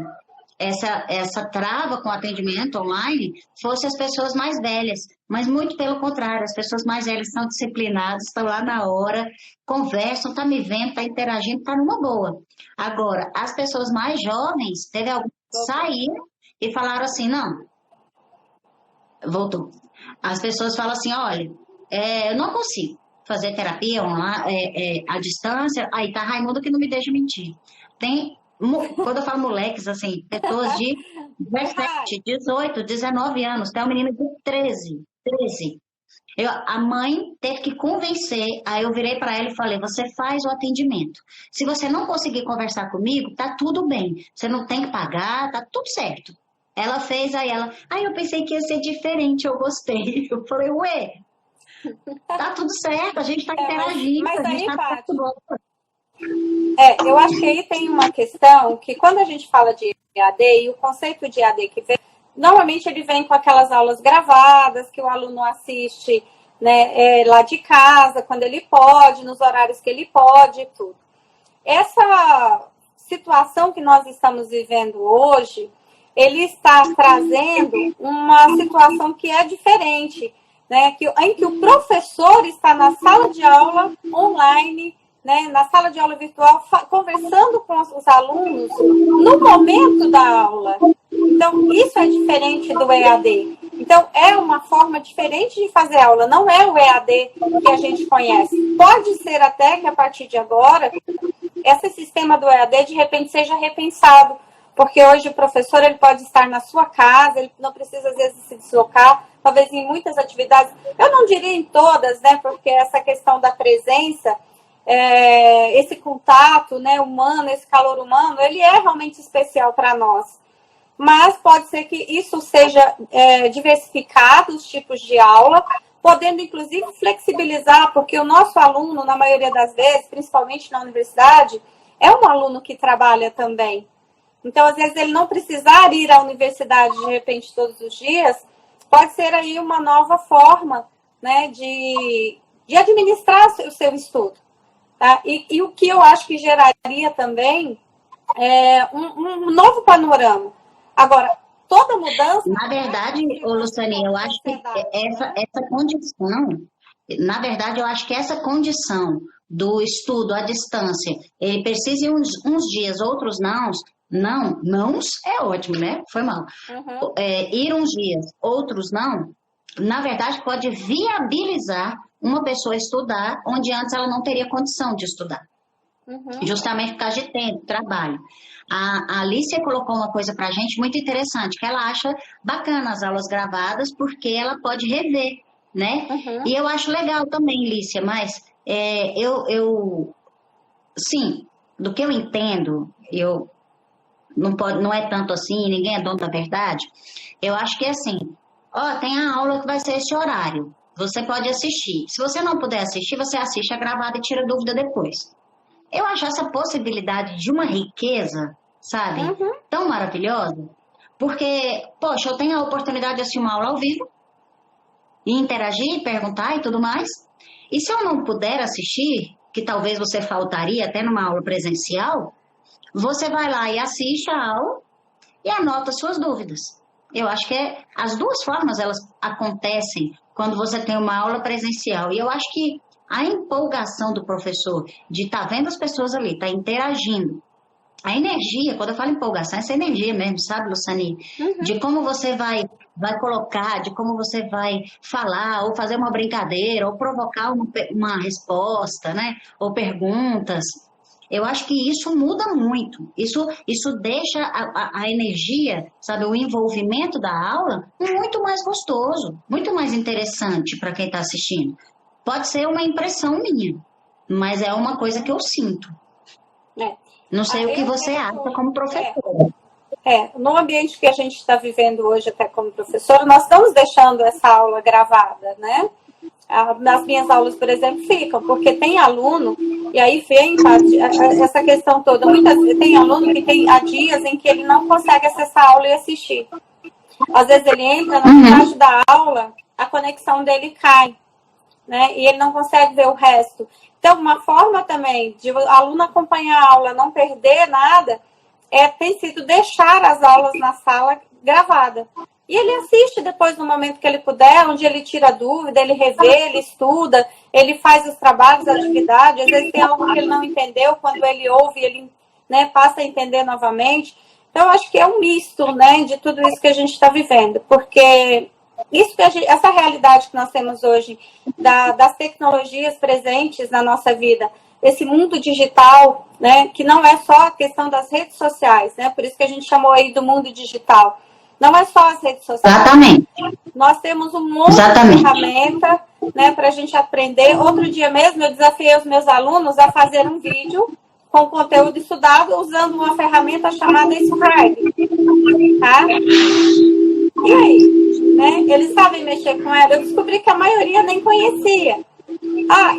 essa trava com o atendimento online fosse as pessoas mais velhas, mas muito pelo contrário, as pessoas mais velhas são disciplinadas, estão lá na hora, conversam, tá me vendo, tá interagindo, tá numa boa. Agora, as pessoas mais jovens, teve alguns que saíram e falaram assim, não, voltou. As pessoas falam assim, olha, eu não consigo fazer terapia online, à distância, aí tá Raimundo que não me deixa mentir. Quando eu falo moleques, assim, pessoas de 17, 18, 19 anos, tem uma menina de 13. A mãe teve que convencer, aí eu virei para ela e falei, você faz o atendimento. Se você não conseguir conversar comigo, tá tudo bem. Você não tem que pagar, tá tudo certo. Ela fez, aí eu pensei que ia ser diferente, eu gostei. Eu falei, ué, tá tudo certo, a gente tá interagindo, mas a gente aí, tá tudo bom. Eu acho que aí tem uma questão que quando a gente fala de EAD, e o conceito de EAD que vem, normalmente ele vem com aquelas aulas gravadas que o aluno assiste, né, lá de casa, quando ele pode, nos horários que ele pode e tudo. Essa situação que nós estamos vivendo hoje, ele está trazendo uma situação que é diferente, né, em que o professor está na sala de aula online, né, na sala de aula virtual, conversando com os alunos no momento da aula. Então, isso é diferente do EAD. Então, é uma forma diferente de fazer aula, não é o EAD que a gente conhece. Pode ser até que, a partir de agora, esse sistema do EAD, de repente, seja repensado, porque hoje o professor ele pode estar na sua casa, ele não precisa, às vezes, se deslocar, talvez em muitas atividades, eu não diria em todas, né, porque essa questão da presença, esse contato, né, humano, esse calor humano, ele é realmente especial para nós. Mas pode ser que isso seja diversificado, os tipos de aula, podendo, inclusive, flexibilizar, porque o nosso aluno, na maioria das vezes, principalmente na universidade, é um aluno que trabalha também. Então, às vezes, ele não precisar ir à universidade, de repente, todos os dias, pode ser aí uma nova forma, né, de administrar o seu estudo. Tá? E o que eu acho que geraria também um novo panorama. Agora, toda mudança... Na verdade, Luciane, eu acho que essa condição, na verdade, eu acho que essa condição do estudo à distância, ele precisa ir uns dias, outros não é ótimo, né? Foi mal. Uhum. Ir uns dias, outros não, na verdade, pode viabilizar uma pessoa estudar onde antes ela não teria condição de estudar. Uhum. Justamente por causa de tempo, trabalho. A Alicia colocou uma coisa pra gente muito interessante, que ela acha bacana as aulas gravadas, porque ela pode rever, né? Uhum. E eu acho legal também, Lícia, mas sim, do que eu entendo, não é tanto assim, ninguém é dono da verdade, eu acho que é assim, tem a aula que vai ser esse horário, você pode assistir. Se você não puder assistir, você assiste a gravada e tira dúvida depois. Eu acho essa possibilidade de uma riqueza, sabe, tão maravilhosa, porque, poxa, eu tenho a oportunidade de assistir uma aula ao vivo, e interagir, perguntar e tudo mais, e se eu não puder assistir, que talvez você faltaria até numa aula presencial, você vai lá e assiste a aula e anota suas dúvidas. Eu acho que as duas formas elas acontecem quando você tem uma aula presencial, e eu acho que A empolgação do professor de estar vendo as pessoas ali, estar interagindo. A energia, quando eu falo empolgação, essa energia mesmo, sabe, Lucani? De como você vai colocar, de como você vai falar, ou fazer uma brincadeira, ou provocar uma resposta, né? Ou perguntas. Eu acho que isso muda muito. Isso deixa a energia, sabe, o envolvimento da aula muito mais gostoso, muito mais interessante para quem está assistindo. Pode ser uma impressão minha, mas é uma coisa que eu sinto. Não sei o que você acha como professora. No ambiente que a gente está vivendo hoje, até como professora, nós estamos deixando essa aula gravada, né? Nas minhas aulas, por exemplo, ficam, porque tem aluno, e aí vem essa questão toda. Muitas vezes tem aluno que há dias em que ele não consegue acessar a aula e assistir. Às vezes ele entra na metade da aula, a conexão dele cai, né? E ele não consegue ver o resto. Então, uma forma também de o aluno acompanhar a aula, não perder nada, tem sido deixar as aulas na sala gravada. E ele assiste depois, no momento que ele puder, onde ele tira dúvida, ele revê, ele estuda, ele faz os trabalhos, a atividade. Às vezes tem algo que ele não entendeu, quando ele ouve, ele, né, passa a entender novamente. Então, eu acho que é um misto, né, de tudo isso que a gente está vivendo. Porque essa realidade que nós temos hoje, das tecnologias presentes na nossa vida, esse mundo digital, né, que não é só a questão das redes sociais, né, por isso que a gente chamou aí do mundo digital. Não é só as redes sociais. Exatamente. Nós temos um monte de ferramenta, né, para a gente aprender. Outro dia mesmo eu desafiei os meus alunos a fazer um vídeo com conteúdo estudado usando uma ferramenta chamada Scribe. Tá? E aí? Né? Eles sabem mexer com ela. Eu descobri que a maioria nem conhecia.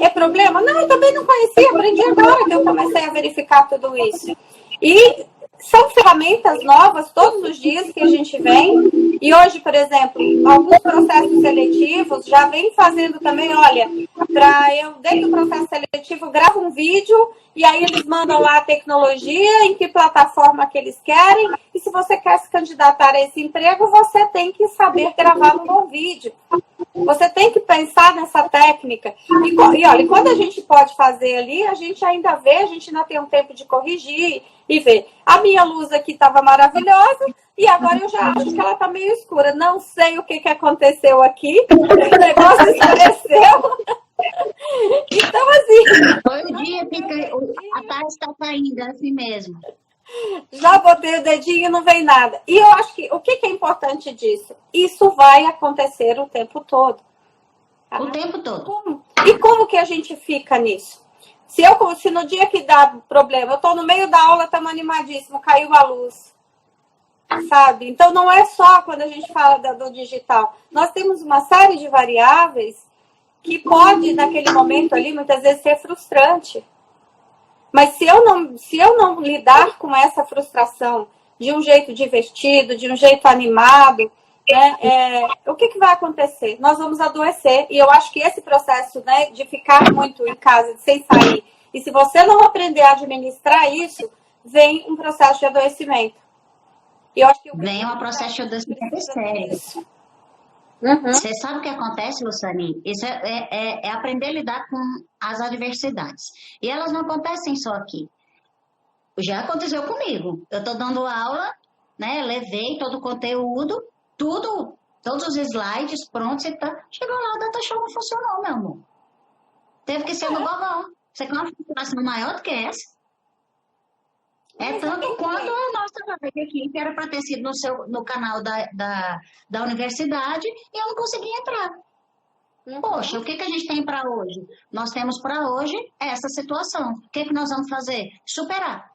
É problema? Não, eu também não conhecia. Aprendi agora que eu comecei a verificar tudo isso. E são ferramentas novas todos os dias que a gente vem. E hoje, por exemplo, alguns processos seletivos já vem fazendo também, olha, dentro do processo seletivo, gravo um vídeo e aí eles mandam lá a tecnologia, em que plataforma que eles querem. E se você quer se candidatar a esse emprego, você tem que saber gravar um bom vídeo. Você tem que pensar nessa técnica. E olha, quando a gente pode fazer ali, a gente ainda vê, a gente ainda tem um tempo de corrigir e ver. A minha luz aqui estava maravilhosa e agora eu já acho que ela está meio escura. Não sei o que aconteceu aqui. O negócio escureceu. Então, assim... Foi o dia que a tarde está caindo, é assim mesmo. Já botei o dedinho e não vem nada. E eu acho que o que é importante disso? Isso vai acontecer o tempo todo. Tá? O tempo todo. E como que a gente fica nisso? Se no dia que dá problema, eu estou no meio da aula, estamos animadíssimos, caiu a luz. Sabe? Então, não é só quando a gente fala do digital. Nós temos uma série de variáveis que pode, naquele momento ali, muitas vezes ser frustrante. Mas se eu não lidar com essa frustração de um jeito divertido, de um jeito animado, né, o que vai acontecer? Nós vamos adoecer. E eu acho que esse processo, né, de ficar muito em casa, sem sair, e se você não aprender a administrar isso, vem um processo de adoecimento. E eu acho que vem um processo de adoecimento sério. Você sabe o que acontece, Lucani? Isso é aprender a lidar com as adversidades. E elas não acontecem só aqui. Já aconteceu comigo. Eu estou dando aula, né? Levei todo o conteúdo, todos os slides prontos e tá. Chegou lá, o data show não funcionou, meu amor. Teve que ser no Gogol. Você quer uma frustração maior do que essa? Tanto quanto a nossa live aqui, que era para ter sido no canal da universidade, e eu não consegui entrar. Poxa, o que a gente tem para hoje? Nós temos para hoje essa situação. O que nós vamos fazer? Superar.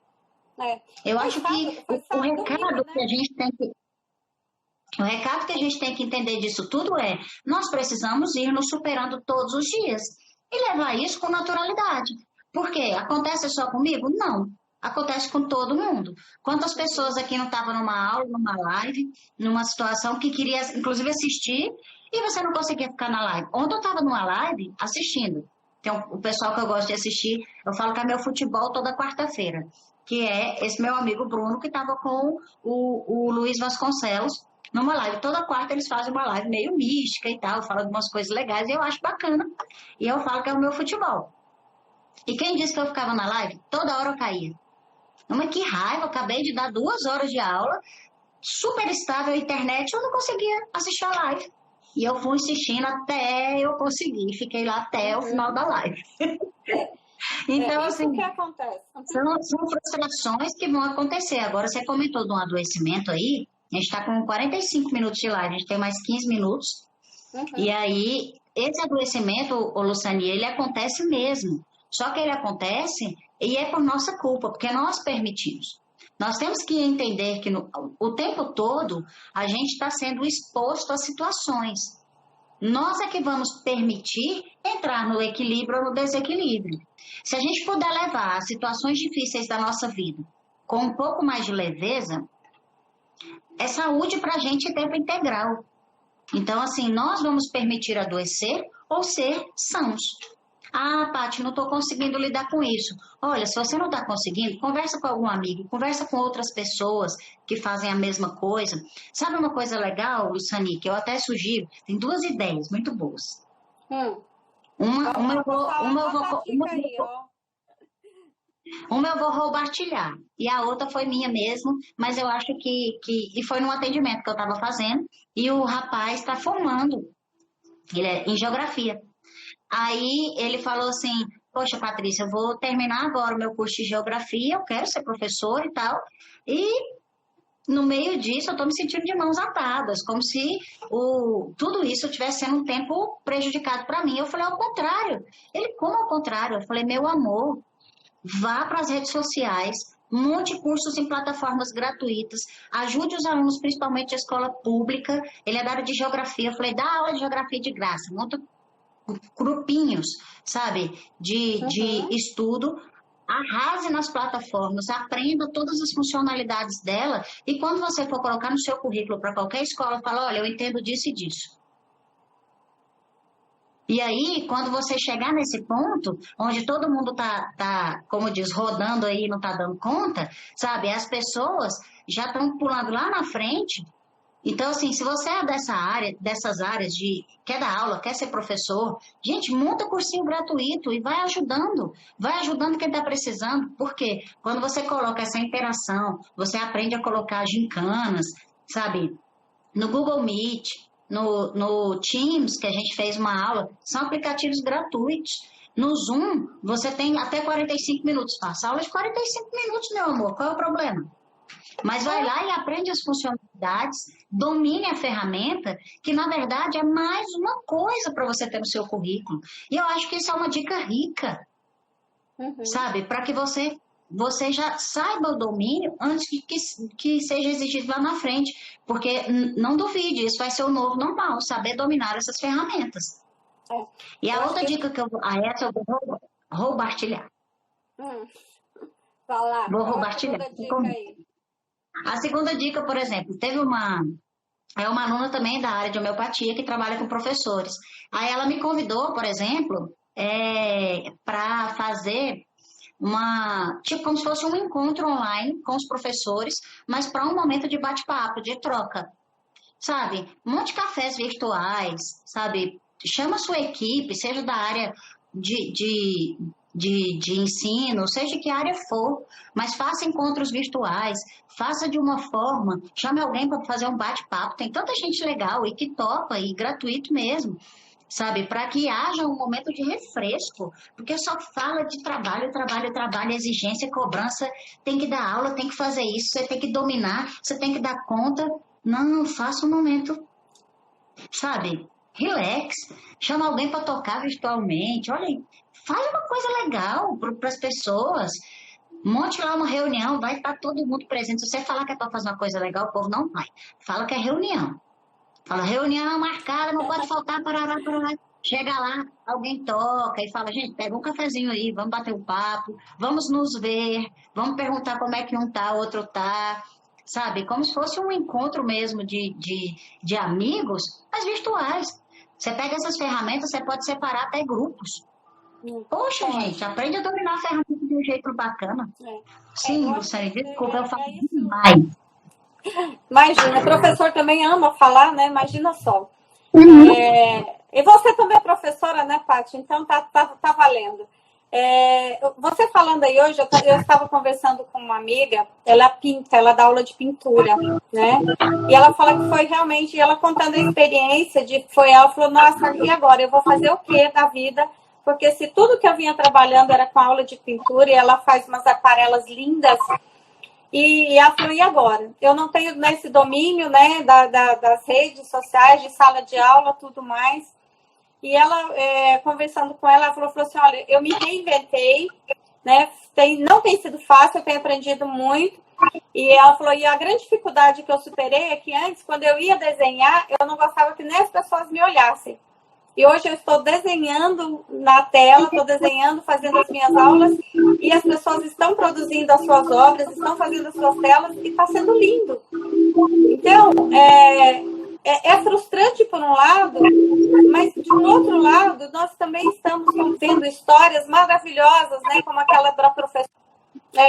Eu acho que o recado que a gente tem que... O recado que a gente tem que entender disso tudo é: nós precisamos ir nos superando todos os dias e levar isso com naturalidade. Por quê? Acontece só comigo? Não. Acontece com todo mundo. Quantas pessoas aqui não estavam numa aula, numa live, numa situação que queria, inclusive, assistir, e você não conseguia ficar na live? Ontem eu estava numa live assistindo. Tem o pessoal que eu gosto de assistir, eu falo que é meu futebol toda quarta-feira, que é esse meu amigo Bruno, que estava com o Luiz Vasconcelos, numa live. Toda quarta eles fazem uma live meio mística e tal, falam algumas coisas legais e eu acho bacana. E eu falo que é o meu futebol. E quem disse que eu ficava na live? Toda hora eu caía. Mas que raiva, eu acabei de dar 2 horas de aula, super estável a internet, eu não conseguia assistir a live. E eu fui insistindo até eu conseguir, fiquei lá até o final da live. Então, assim, que acontece. São frustrações que vão acontecer. Agora, você comentou de um adoecimento aí, a gente está com 45 minutos de live, a gente tem mais 15 minutos. E aí, esse adoecimento, Luciane, ele acontece mesmo. Só que ele acontece e é por nossa culpa, porque nós permitimos. Nós temos que entender que o tempo todo a gente está sendo exposto a situações. Nós é que vamos permitir entrar no equilíbrio ou no desequilíbrio. Se a gente puder levar as situações difíceis da nossa vida com um pouco mais de leveza, é saúde para a gente em tempo integral. Então, assim, nós vamos permitir adoecer ou ser sãos. Ah, Paty, não estou conseguindo lidar com isso. Olha, se você não está conseguindo, conversa com algum amigo, conversa com outras pessoas que fazem a mesma coisa. Sabe uma coisa legal, Luciane, que eu até sugiro? Tem 2 ideias muito boas. Uma eu vou compartilhar e a outra foi minha mesmo, mas eu acho que foi num atendimento que eu estava fazendo e o rapaz está formando, ele é em geografia. Aí ele falou assim, poxa, Patrícia, eu vou terminar agora o meu curso de geografia, eu quero ser professor e tal, e no meio disso eu estou me sentindo de mãos atadas, como se tudo isso estivesse sendo um tempo prejudicado para mim. Eu falei, ao contrário. Ele, como ao contrário? Eu falei, meu amor, vá para as redes sociais, monte cursos em plataformas gratuitas, ajude os alunos, principalmente de escola pública. Ele é da área de geografia, eu falei, dá aula de geografia de graça, monta grupinhos, sabe, de estudo, arrase nas plataformas, aprenda todas as funcionalidades dela e quando você for colocar no seu currículo para qualquer escola, fala, olha, eu entendo disso e disso. E aí, quando você chegar nesse ponto, onde todo mundo tá, como diz, rodando aí e não tá dando conta, sabe, as pessoas já estão pulando lá na frente. Então, assim, se você é dessas áreas de quer dar aula, quer ser professor, gente, monta cursinho gratuito e vai ajudando quem está precisando, porque quando você coloca essa interação, você aprende a colocar gincanas, sabe, no Google Meet, no Teams, que a gente fez uma aula, são aplicativos gratuitos. No Zoom, você tem até 45 minutos, faça aula de 45 minutos, meu amor, qual é o problema? Mas vai lá e aprende as funcionalidades, domine a ferramenta, que na verdade é mais uma coisa para você ter no seu currículo. E eu acho que isso é uma dica rica, sabe? Para que você já saiba o domínio antes que seja exigido lá na frente. Porque não duvide, isso vai ser o novo normal, saber dominar essas ferramentas. E a outra dica que eu vou roubartilhar. Vou roubartilhar. A segunda dica, por exemplo, teve uma aluna também da área de homeopatia que trabalha com professores. Aí ela me convidou, por exemplo, para fazer tipo como se fosse um encontro online com os professores, mas para um momento de bate-papo, de troca, sabe? Monte cafés virtuais, sabe? Chama a sua equipe, seja da área de ensino, seja que área for, mas faça encontros virtuais, faça de uma forma, chame alguém para fazer um bate-papo, tem tanta gente legal e que topa e gratuito mesmo, sabe, para que haja um momento de refresco, porque só fala de trabalho, exigência, cobrança, tem que dar aula, tem que fazer isso, você tem que dominar, você tem que dar conta. Não, faça um momento, sabe, relax, chama alguém para tocar virtualmente, olha aí, faz uma coisa legal para as pessoas, monte lá uma reunião, vai estar todo mundo presente. Se você falar que é para fazer uma coisa legal, o povo não vai. Fala que é reunião. Fala, reunião marcada, não pode faltar, parará. Chega lá, alguém toca e fala, gente, pega um cafezinho aí, vamos bater um papo, vamos nos ver, vamos perguntar como é que um tá, o outro tá, sabe? Como se fosse um encontro mesmo de amigos, mas virtuais. Você pega essas ferramentas, você pode separar até grupos. Poxa, gente, aprende a dominar a ferramenta de um jeito bacana. Sim, Luciane, desculpa, eu falo demais. Imagina, professor também ama falar, né? Imagina só. Uhum. E você também é professora, né, Paty? Então tá valendo. Você falando aí hoje, eu estava conversando com uma amiga, ela pinta, ela dá aula de pintura, né? E ela fala que foi realmente, ela contando a experiência ela falou, nossa, e agora? Eu vou fazer o quê da vida? Porque se tudo que eu vinha trabalhando era com aula de pintura, e ela faz umas aquarelas lindas, e ela falou, e agora? Eu não tenho nesse domínio, né, das redes sociais, de sala de aula, tudo mais. E ela, conversando com ela falou assim, olha, eu me reinventei, né, não tem sido fácil, eu tenho aprendido muito. E ela falou, e a grande dificuldade que eu superei é que antes, quando eu ia desenhar, eu não gostava que nem as pessoas me olhassem. E hoje eu estou desenhando na tela, estou desenhando, fazendo as minhas aulas, e as pessoas estão produzindo as suas obras, estão fazendo as suas telas, e está sendo lindo. Então, é frustrante por um lado, mas de um outro lado, nós também estamos vendo histórias maravilhosas, né? Como aquela da professora,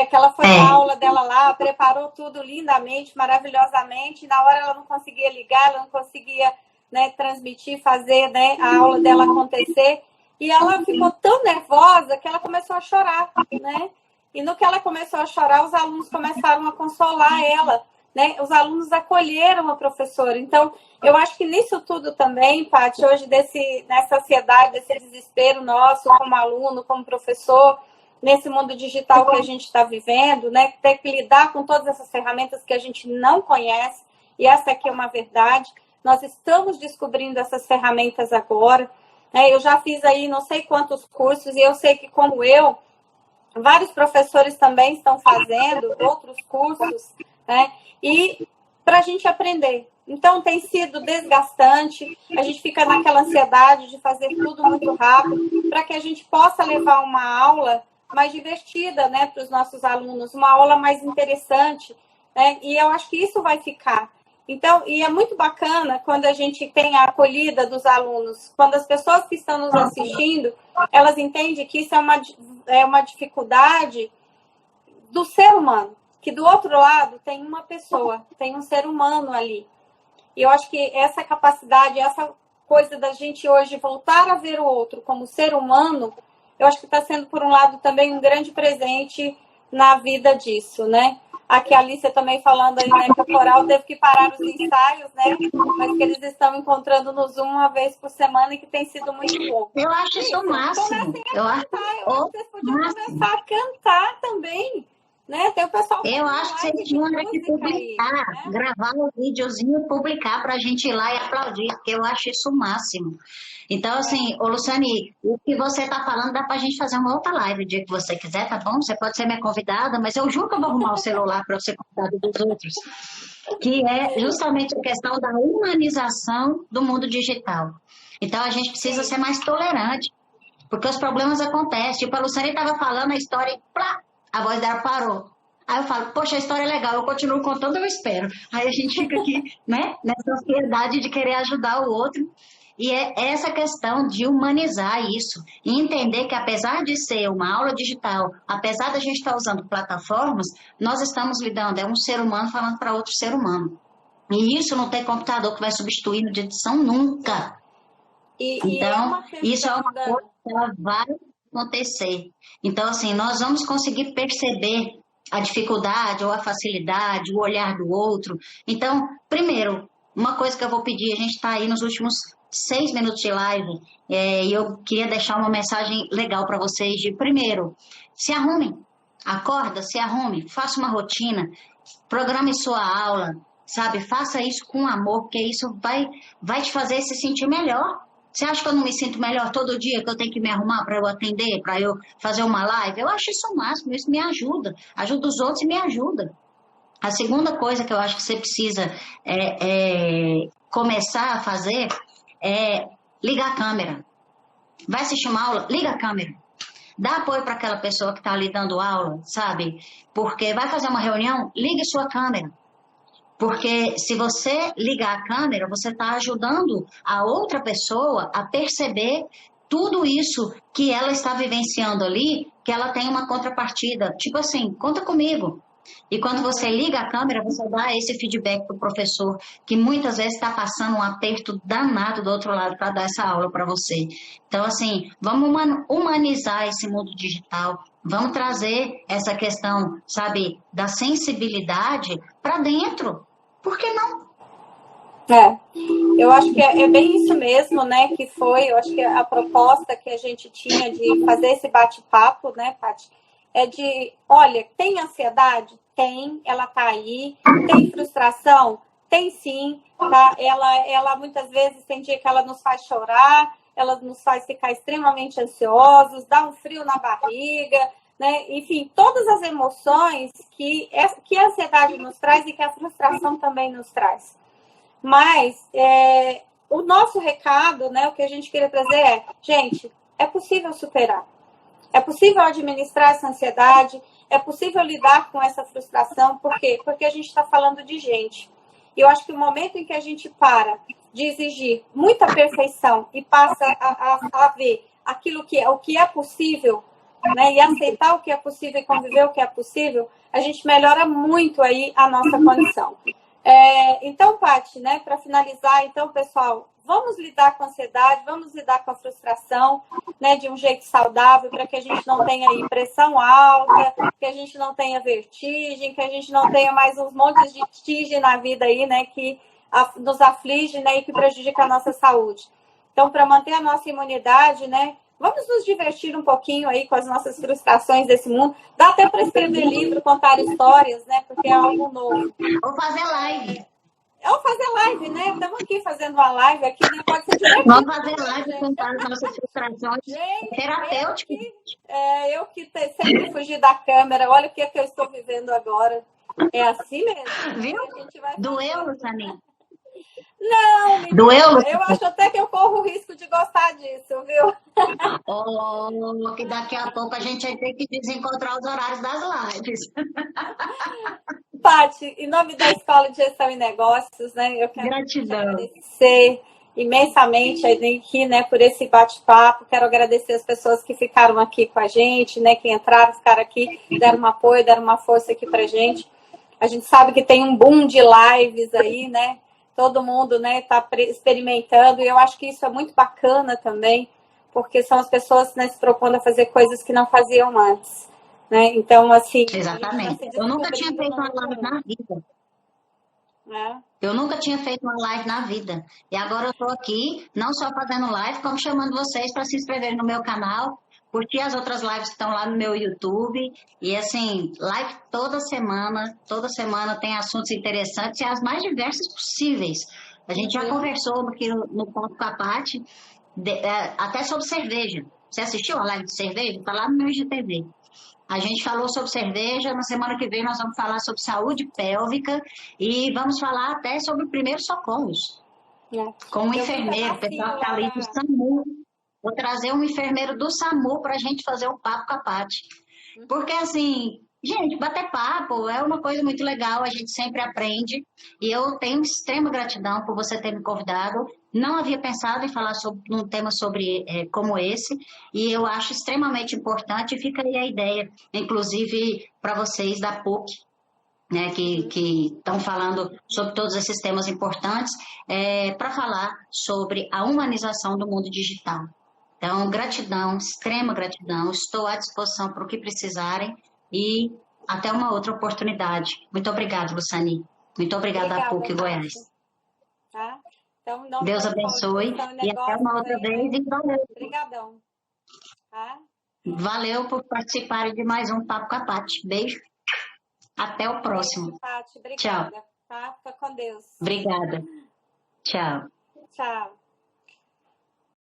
que ela foi na aula dela lá, preparou tudo lindamente, maravilhosamente, e na hora ela não conseguia ligar, ela não conseguia, né, transmitir, fazer, né, a aula dela acontecer, e ela ficou tão nervosa que ela começou a chorar, né? E no que ela começou a chorar, os alunos começaram a consolar ela, né? Os alunos acolheram a professora. Então, eu acho que nisso tudo também, Paty, hoje nessa ansiedade, desse desespero nosso como aluno, como professor, nesse mundo digital que a gente está vivendo, né? Ter que lidar com todas essas ferramentas que a gente não conhece, e essa aqui é uma verdade. Nós estamos descobrindo essas ferramentas agora. Eu já fiz aí não sei quantos cursos, e eu sei que, como eu, vários professores também estão fazendo outros cursos, né? E para a gente aprender. Então, tem sido desgastante, a gente fica naquela ansiedade de fazer tudo muito rápido, para que a gente possa levar uma aula mais divertida, né, para os nossos alunos, uma aula mais interessante, né? E eu acho que isso vai ficar. Então, e é muito bacana quando a gente tem a acolhida dos alunos, quando as pessoas que estão nos assistindo, elas entendem que isso é uma dificuldade do ser humano, que do outro lado tem uma pessoa, tem um ser humano ali. E eu acho que essa capacidade, essa coisa da gente hoje voltar a ver o outro como ser humano, eu acho que está sendo, por um lado, também um grande presente na vida disso, né? Aqui a Alicia também falando aí, né, que o coral teve que parar os ensaios, né? Mas que eles estão encontrando no Zoom uma vez por semana e que tem sido muito bom. Eu acho isso o máximo. Eu acho que vocês podiam começar a cantar também, né? Tem o pessoal. Eu acho que vocês tinham que publicar, aí, né? Gravar um videozinho e publicar para a gente ir lá e aplaudir, porque eu acho isso o máximo. Então, assim, ô Luciane, o que você está falando dá para a gente fazer uma outra live o dia que você quiser, tá bom? Você pode ser minha convidada, mas eu juro que eu vou arrumar o celular para você convidar dos outros, que é justamente a questão da humanização do mundo digital. Então, a gente precisa ser mais tolerante, porque os problemas acontecem. Tipo, a Luciane estava falando a história e plá, a voz dela parou. Aí eu falo, poxa, a história é legal, eu continuo contando, eu espero. Aí a gente fica aqui, né, nessa ansiedade de querer ajudar o outro. E é essa questão de humanizar isso e entender que, apesar de ser uma aula digital, apesar da gente estar usando plataformas, nós estamos lidando, é um ser humano falando para outro ser humano. E isso não tem computador que vai substituir no dia de edição nunca. Então, isso é uma coisa que ela vai acontecer. Então, assim, nós vamos conseguir perceber a dificuldade ou a facilidade, o olhar do outro. Então, primeiro, uma coisa que eu vou pedir, a gente está aí nos últimos 6 minutos de live, e eu queria deixar uma mensagem legal para vocês de, primeiro, se arrumem, acorda, se arrume, faça uma rotina, programe sua aula, sabe? Faça isso com amor, porque isso vai te fazer se sentir melhor. Você acha que eu não me sinto melhor todo dia, que eu tenho que me arrumar para eu atender, para eu fazer uma live? Eu acho isso o máximo, isso me ajuda. Ajuda os outros e me ajuda. A segunda coisa que eu acho que você precisa começar a fazer é ligar a câmera. Vai assistir uma aula? Liga a câmera. Dá apoio para aquela pessoa que está ali dando aula, sabe? Porque vai fazer uma reunião? Ligue sua câmera. Porque se você ligar a câmera, você está ajudando a outra pessoa a perceber tudo isso que ela está vivenciando ali, que ela tem uma contrapartida. Tipo assim, conta comigo. E quando você liga a câmera, você dá esse feedback para o professor, que muitas vezes está passando um aperto danado do outro lado para dar essa aula para você. Então, assim, vamos humanizar esse mundo digital, vamos trazer essa questão, sabe, da sensibilidade para dentro. Por que não? Eu acho que é bem isso mesmo, né, que foi, eu acho que a proposta que a gente tinha de fazer esse bate-papo, né, Paty, é de, olha, tem ansiedade? Tem, ela tá aí. Tem frustração? Tem sim, tá? Ela muitas vezes tem dia que ela nos faz chorar, ela nos faz ficar extremamente ansiosos, dá um frio na barriga, né? Enfim, todas as emoções que a ansiedade nos traz e que a frustração também nos traz. Mas o nosso recado, né, o que a gente queria trazer é, gente, é possível superar. É possível administrar essa ansiedade, é possível lidar com essa frustração. Por quê? Porque a gente está falando de gente. E eu acho que o momento em que a gente para de exigir muita perfeição e passa a ver aquilo o que é possível, né, e aceitar o que é possível e conviver o que é possível, a gente melhora muito aí a nossa condição. Então, Paty, né, para finalizar, então, pessoal, vamos lidar com a ansiedade, vamos lidar com a frustração, né, de um jeito saudável, para que a gente não tenha aí pressão alta, que a gente não tenha vertigem, que a gente não tenha mais uns montes de tige na vida aí, né, que nos aflige, né, e que prejudica a nossa saúde. Então, para manter a nossa imunidade, né, vamos nos divertir um pouquinho aí com as nossas frustrações desse mundo. Dá até para escrever livro, contar histórias, né? Porque é algo novo. Ou fazer live. Ou fazer live, né? Estamos aqui fazendo uma live aqui, né? Pode ser divertido. Vamos fazer live e contar as nossas frustrações terapêuticas. Eu que sempre fugi da câmera. Olha o que eu estou vivendo agora. É assim mesmo. Viu? Doeu, Luciane? Não, menina, doeu? Eu acho até que eu corro o risco de gostar disso, viu? Que daqui a pouco a gente vai ter que desencontrar os horários das lives. Paty, em nome da Escola de Gestão e Negócios, né, eu quero agradecer imensamente aqui, né, por esse bate-papo. Quero agradecer as pessoas que ficaram aqui com a gente, né, que entraram, ficaram aqui, deram um apoio, deram uma força aqui pra gente. A gente sabe que tem um boom de lives aí, né? Todo mundo, né, tá experimentando, e eu acho que isso é muito bacana também, porque são as pessoas, né, se propondo a fazer coisas que não faziam antes, né? Então, assim... Exatamente. Eu nunca tinha feito uma live na vida. Eu nunca tinha feito uma live na vida. E agora eu estou aqui, não só fazendo live, como chamando vocês para se inscreverem no meu canal, curtir as outras lives que estão lá no meu YouTube. E assim, live toda semana tem assuntos interessantes e as mais diversas possíveis. A gente já conversou aqui no Ponto com a Paty, até sobre cerveja. Você assistiu a live de cerveja? Está lá no meu IGTV. A gente falou sobre cerveja, na semana que vem nós vamos falar sobre saúde pélvica e vamos falar até sobre primeiros socorros. Com um enfermeiro, o pessoal que está ali do SAMU. Vou trazer um enfermeiro do SAMU para a gente fazer um papo com a Paty. Porque, assim, gente, bater papo é uma coisa muito legal, a gente sempre aprende. E eu tenho extrema gratidão por você ter me convidado. Não havia pensado em falar sobre um tema como esse, e eu acho extremamente importante. Fica aí a ideia, inclusive para vocês da PUC, né, que estão falando sobre todos esses temas importantes, para falar sobre a humanização do mundo digital. Então, gratidão, extrema gratidão. Estou à disposição para o que precisarem e até uma outra oportunidade. Muito obrigada, Luciane. Muito obrigada à PUC Goiás. Tá? Então, Deus abençoe e até uma outra vez. E valeu. Obrigadão. Tá? Valeu por participarem de mais um Papo com a Paty. Beijo. Até o próximo. Beijo, Paty. Obrigada. Tchau. Tá? Fica com Deus. Obrigada. Tchau. Tchau.